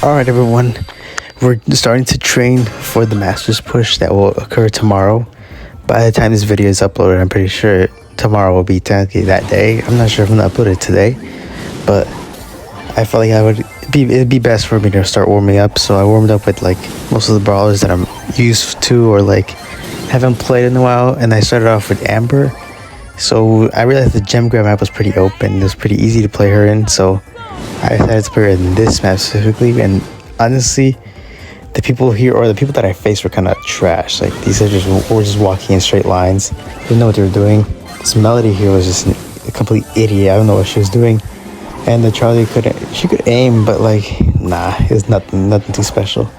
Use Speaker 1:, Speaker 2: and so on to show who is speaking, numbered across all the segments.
Speaker 1: Alright everyone, we're starting to train for the Masters push that will occur tomorrow. By the time this video is uploaded, I'm pretty sure tomorrow will be technically that day. I'm not sure if I'm gonna upload it today, but I felt like it'd be best for me to start warming up. So I warmed up with like most of the brawlers that I'm used to or like haven't played in a while, and I started off with Amber. So I realized the gem grab map was pretty open. It was pretty easy to play her in, so I decided to play her in this map specifically. And honestly, the people here, or the people that I faced, were kind of trash. Like, these are were just walking in straight lines. Didn't know what they were doing. This Melodie here was just a complete idiot. I don't know what she was doing. And the Charlie she could aim, but like, nah, it was nothing too special.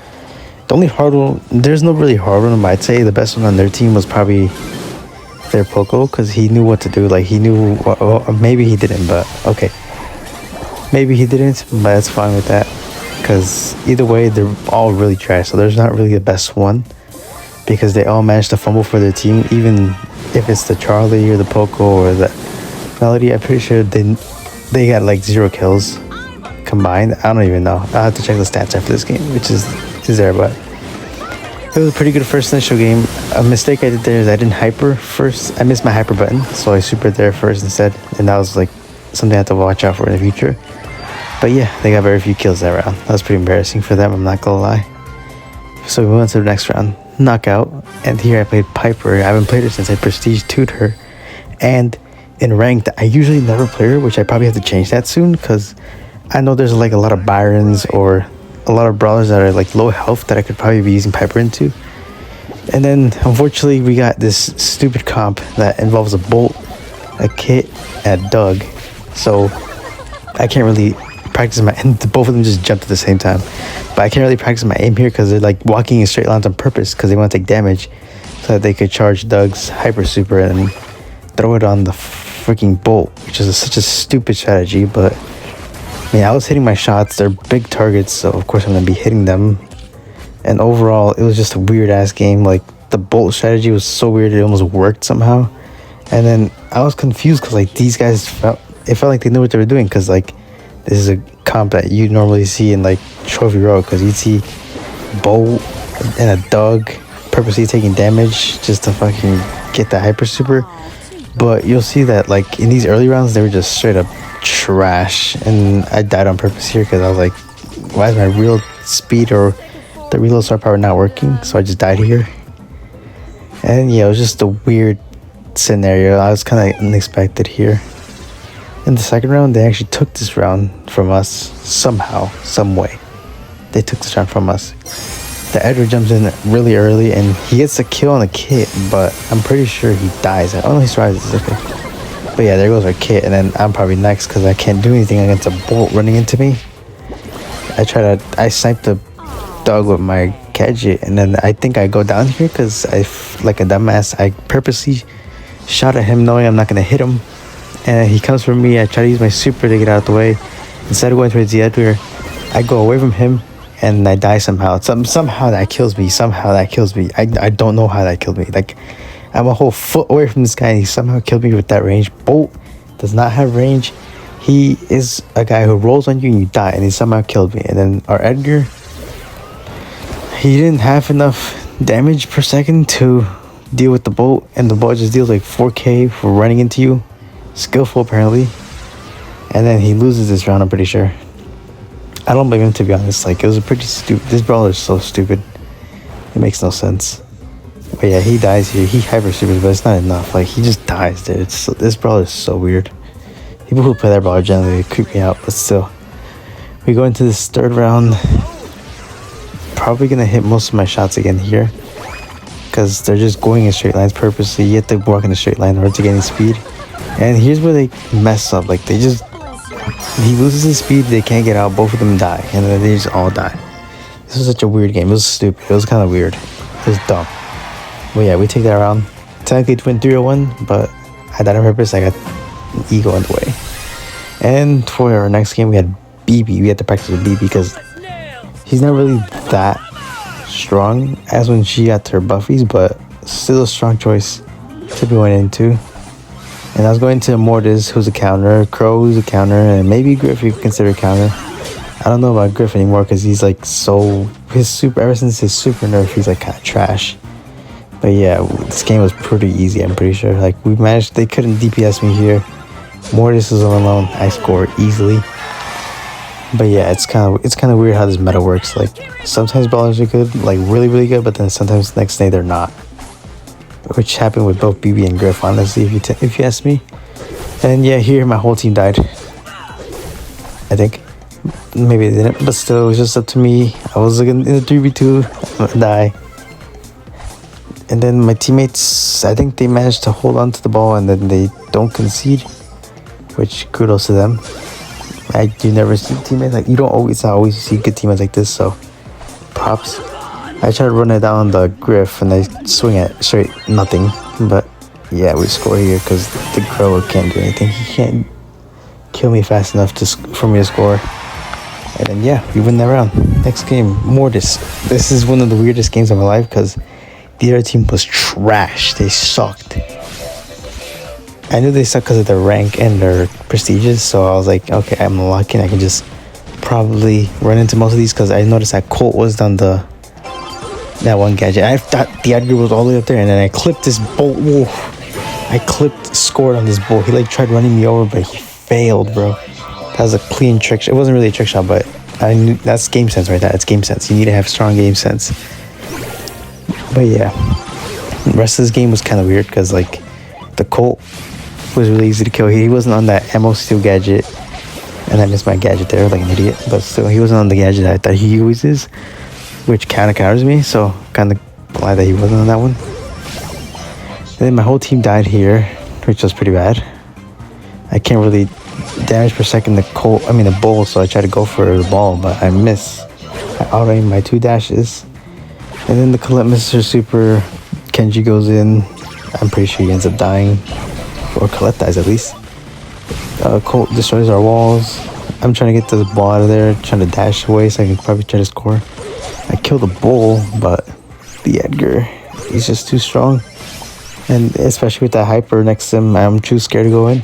Speaker 1: The only hard one, there's no really hard one, but I'd say the best one on their team was probably their Poco, because he knew what to do. Like, he knew what, well, maybe he didn't, but okay. Maybe he didn't, but that's fine with that, because either way, they're all really trash. So there's not really the best one, because they all managed to fumble for their team. Even if it's the Charlie or the Poco or the Melodie, I'm pretty sure they got like 0 kills combined. I don't even know. I'll have to check the stats after this game, which is there, but it was a pretty good first initial game. A mistake I did there is I didn't hyper first. I missed my hyper button, so I supered there first instead, and that was like something I have to watch out for in the future. But yeah, they got very few kills that round. That was pretty embarrassing for them, I'm not gonna lie. So we went to the next round, knockout, and here I played Piper. I haven't played her since I prestige 2'd her, and in ranked I usually never play her, which I probably have to change that soon, because I know there's like a lot of Byrons or a lot of brawlers that are like low health that I could probably be using Piper into. And then unfortunately we got this stupid comp that involves a Bolt, a Kit, and a Doug. So I can't really practice my, and both of them just jumped at the same time, but I can't really practice my aim here because they're like walking in straight lines on purpose, because they want to take damage so that they could charge Doug's hyper super and throw it on the freaking Bolt, which is such a stupid strategy. But I mean, I was hitting my shots. They're big targets, so of course I'm gonna be hitting them. And overall, it was just a weird ass game. Like, the Bolt strategy was so weird, it almost worked somehow. And then I was confused because like these guys felt like they knew what they were doing, because like this is a comp that you normally see in like Trophy Road, because you'd see Bolt and a Doug purposely taking damage just to fucking get the hyper super. But you'll see that like in these early rounds they were just straight up trash, and I died on purpose here because I was like, why is my real speed or the reload star power not working? So I just died here. And yeah, it was just a weird scenario. I was kind of unexpected here. In the second round, they actually took this round from us somehow, some way. They took this round from us. The Edgar jumps in really early and he gets a kill on the Kit, but I'm pretty sure he dies. Oh no, he survives. Okay. But yeah, there goes our Kit, and then I'm probably next because I can't do anything against a Bolt running into me. I sniped the Dog with my gadget, and then I think I go down here because like a dumbass, I purposely shot at him knowing I'm not going to hit him. And he comes for me. I try to use my super to get out of the way. Instead of going towards the Edgar, I go away from him and I die somehow. Somehow that kills me. I don't know how that killed me. Like, I'm a whole foot away from this guy and he somehow killed me with that range. Bolt does not have range. He is a guy who rolls on you and you die, and he somehow killed me. And then our Edgar, he didn't have enough damage per second to deal with the Bolt, and the Bolt just deals like 4k for running into you. Skillful apparently. And then he loses this round, I'm pretty sure. I don't blame him, to be honest. Like, it was a pretty stupid, this brawler is so stupid, it makes no sense. But yeah, he dies here. He hyper supers, but it's not enough. Like, he just dies there. This brawler is so weird. People who play that brawler generally creep me out, but still. We go into this third round. Probably gonna hit most of my shots again here, because they're just going in straight lines purposely. You have to walk in a straight line in order to gain speed. And here's where they mess up. Like, he loses his speed, they can't get out, both of them die, and then they just all die. This was such a weird game. It was stupid. It was kind of weird. It was dumb. But yeah, we take that round. Technically it went 3-1, but I died on purpose. I got an ego in the way. And for our next game, we had BB. We had to practice with BB because he's not really that strong as when she got her buffies, but still a strong choice to be going into. And I was going to Mortis, who's a counter, Crow, who's a counter, and maybe Griff, if you consider a counter. I don't know about Griff anymore because he's like his super, ever since his super nerf, he's like kind of trash. But yeah, this game was pretty easy, I'm pretty sure. Like, they couldn't DPS me here. Mortis was all alone. I scored easily. But yeah, it's kind of weird how this meta works. Like, sometimes brawlers are good, like really, really good, but then sometimes the next day they're not. Which happened with both BB and Griff, honestly, if you ask me. And yeah, here my whole team died. I think. Maybe they didn't, but still, it was just up to me. I was looking in the 3v2, I'm gonna die. And then my teammates, I think they managed to hold on to the ball and then they don't concede, which kudos to them. You never see teammates like, you don't always see good teammates like this, so props. I tried to run it down the Griff and I swing it straight nothing, but yeah, we score here because the Grower can't do anything. He can't kill me fast enough for me to score. And then yeah, we win that round. Next game, Mortis. This is one of the weirdest games of my life because the other team was trash. They sucked. I knew they sucked because of their rank and their prestiges, so I was like, okay, I'm lucky and I can just probably run into most of these because I noticed that Colt was down that one gadget. I thought the Edgar was all the way up there, and then I clipped this bolt. Whoa. I scored on this bolt. He like tried running me over, but he failed, bro. That was a clean trick shot. It wasn't really a trick shot, but I knew that's game sense right there. It's game sense. You need to have strong game sense. But yeah, the rest of this game was kind of weird because like the Colt was really easy to kill. He wasn't on that ammo steal gadget, and I missed my gadget there like an idiot. But still, he wasn't on the gadget that I thought he uses, which kind of counters me. So kind of glad that he wasn't on that one. And then my whole team died here, which was pretty bad. I can't really damage per second the bull, so I try to go for the ball, but I miss. I out-aim my 2 dashes. And then the Collete misses her super. Kenji goes in. I'm pretty sure he ends up dying. Or Collete dies at least. Colt destroys our walls. I'm trying to get the ball out of there, trying to dash away so I can probably try to score. I kill the bull, but the Edgar, he's just too strong. And especially with that hyper next to him, I'm too scared to go in.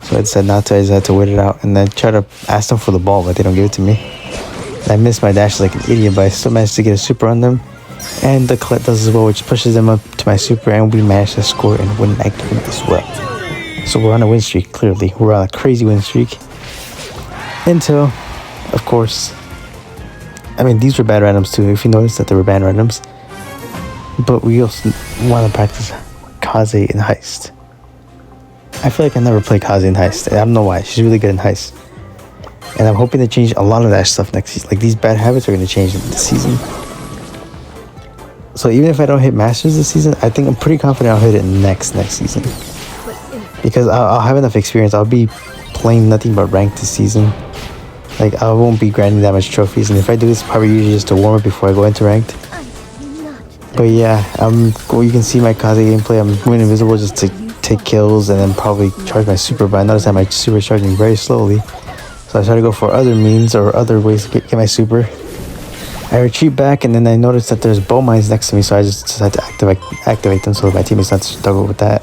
Speaker 1: So I decided not to. I just had to wait it out and then try to ask them for the ball, but they don't give it to me. I missed my dash like an idiot, but I still managed to get a super on them. And the Collete does as well, which pushes them up to my super, and we managed to score and win that game as well. So we're on a win streak, clearly. We're on a crazy win streak. Until, of course, these were bad randoms too, if you notice that they were bad randoms. But we also want to practice Kaze in Heist. I feel like I never played Kaze in Heist. I don't know why. She's really good in Heist. And I'm hoping to change a lot of that stuff next season. Like, these bad habits are going to change this season. So even if I don't hit Masters this season, I think I'm pretty confident I'll hit it next season. Because I'll have enough experience. I'll be playing nothing but ranked this season. Like, I won't be grinding that much trophies. And if I do this, probably usually just to warm up before I go into ranked. But yeah, you can see my Kaze gameplay. I'm going invisible just to take kills and then probably charge my super. But I noticed that my super is charging very slowly. So I try to go for other means or other ways to get my super. I retreat back and then I noticed that there's bow mines next to me, so I just decided to activate them so my teammates not to struggle with that.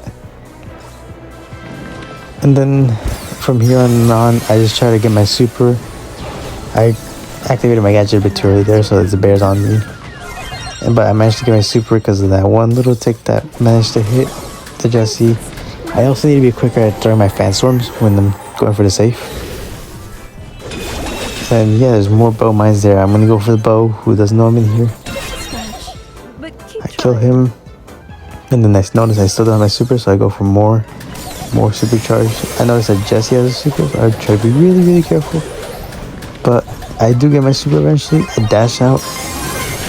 Speaker 1: And then from here on, I just try to get my super. I activated my gadget a bit too early there, so the bear's on me. But I managed to get my super because of that one little tick that managed to hit the Jynxzi. I also need to be quicker at throwing my fan storms when I'm going for the safe. And yeah, there's more bow mines there. I'm gonna go for the bow, who doesn't know I'm in here. I kill him. And then I notice I still don't have my super, so I go for more supercharge. I noticed that Jynxzi has a super, so I try to be really, really careful. But I do get my super eventually. I dash out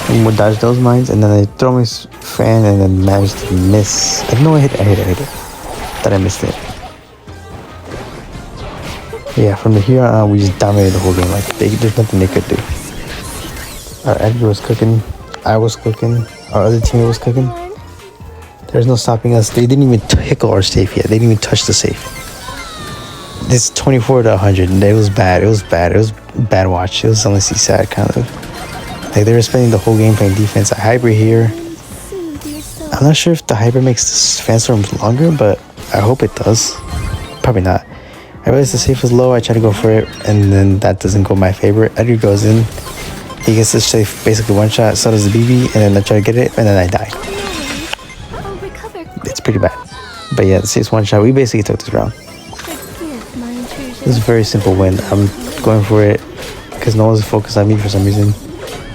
Speaker 1: and we'll dodge those mines, and then I throw my fan and then manage to miss. I know I hit it. Thought I missed it. Yeah, from here on, we just dominated the whole game. Like, there's nothing they could do. Our Edgar was cooking. I was cooking. Our other teammate was cooking. There's no stopping us. They didn't even tickle our safe yet. They didn't even touch the safe. This 24 to 100. It was bad. It was bad watch. It was honestly sad, kind of. Like, they were spending the whole game playing defense. I hybrid here. I'm not sure if the hybrid makes this fan storm longer, but I hope it does. Probably not. I realize the safe was low. I try to go for it, and then that doesn't go my favor. Edgar goes in. He gets the safe basically one shot. So does the BB, and then I try to get it, and then I die. It's pretty bad. But yeah, the safe's one shot. We basically took this round. This is a very simple win. I'm going for it because no one's focused on me for some reason.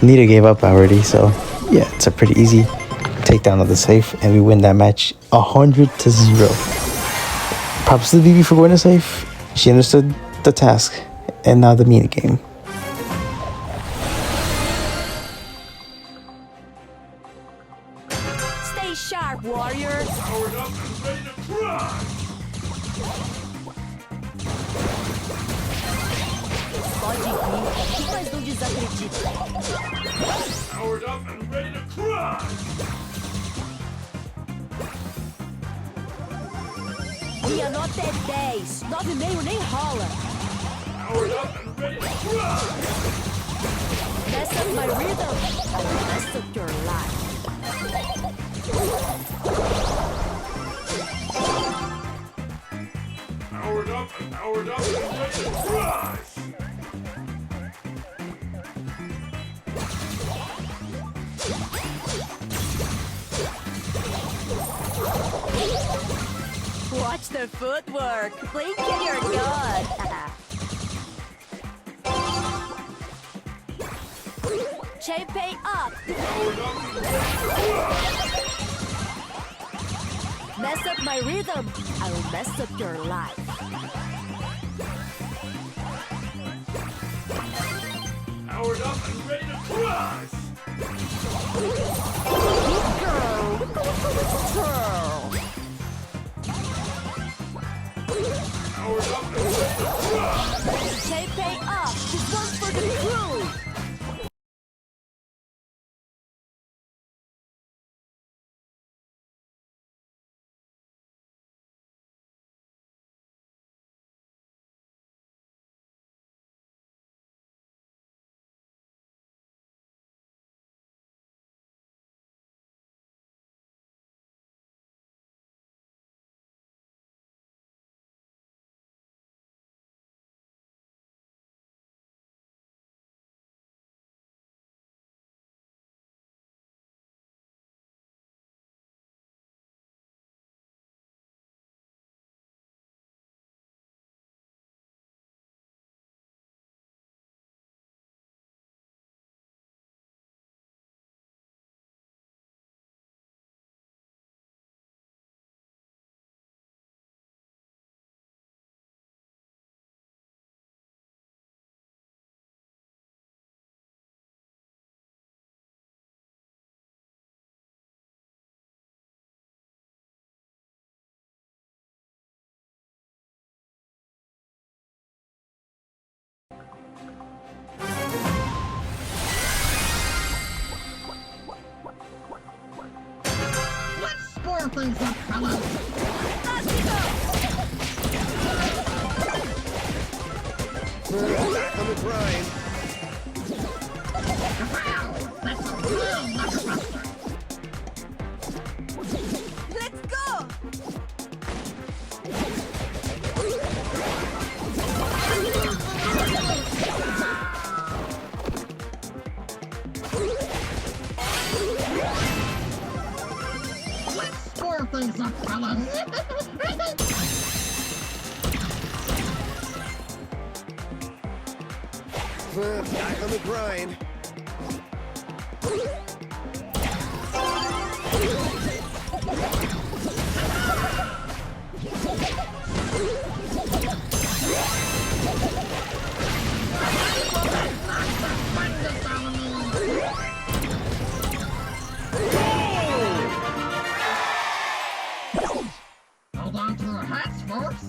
Speaker 1: Nita gave up already, so yeah, it's a pretty easy takedown of the safe, and we win that match 100-0. Props to the BB for going to safe. She understood the task, and now the mini game.
Speaker 2: Stay sharp, warrior.
Speaker 3: Powered up and ready to crush!
Speaker 2: Pode vir, mas não desacredita.
Speaker 3: Powered up and ready to crush!
Speaker 2: Minha nota é 10. 9,5 nem rola.
Speaker 3: Powered up and ready to crush!
Speaker 2: Mess up my rhythm. I will mess up your life.
Speaker 3: Powered up and ready to crush!
Speaker 2: Watch the footwork. Blink and you're gone. Champagne up.
Speaker 3: Powered up and ready to crush!
Speaker 2: Mess up my rhythm. I will mess up your life.
Speaker 3: Powered up and ready to crush!
Speaker 2: Girl. Girl.
Speaker 3: Powered up and ready to crush!
Speaker 2: Champagne up. This one's for the crew.
Speaker 4: Things up, fellas.
Speaker 5: Back on the grind.
Speaker 4: Wow, that's a real motherfucker.
Speaker 2: Let's go.
Speaker 4: Score things up, fellas.
Speaker 5: Back on the grind.
Speaker 4: Hold on to your hats, folks.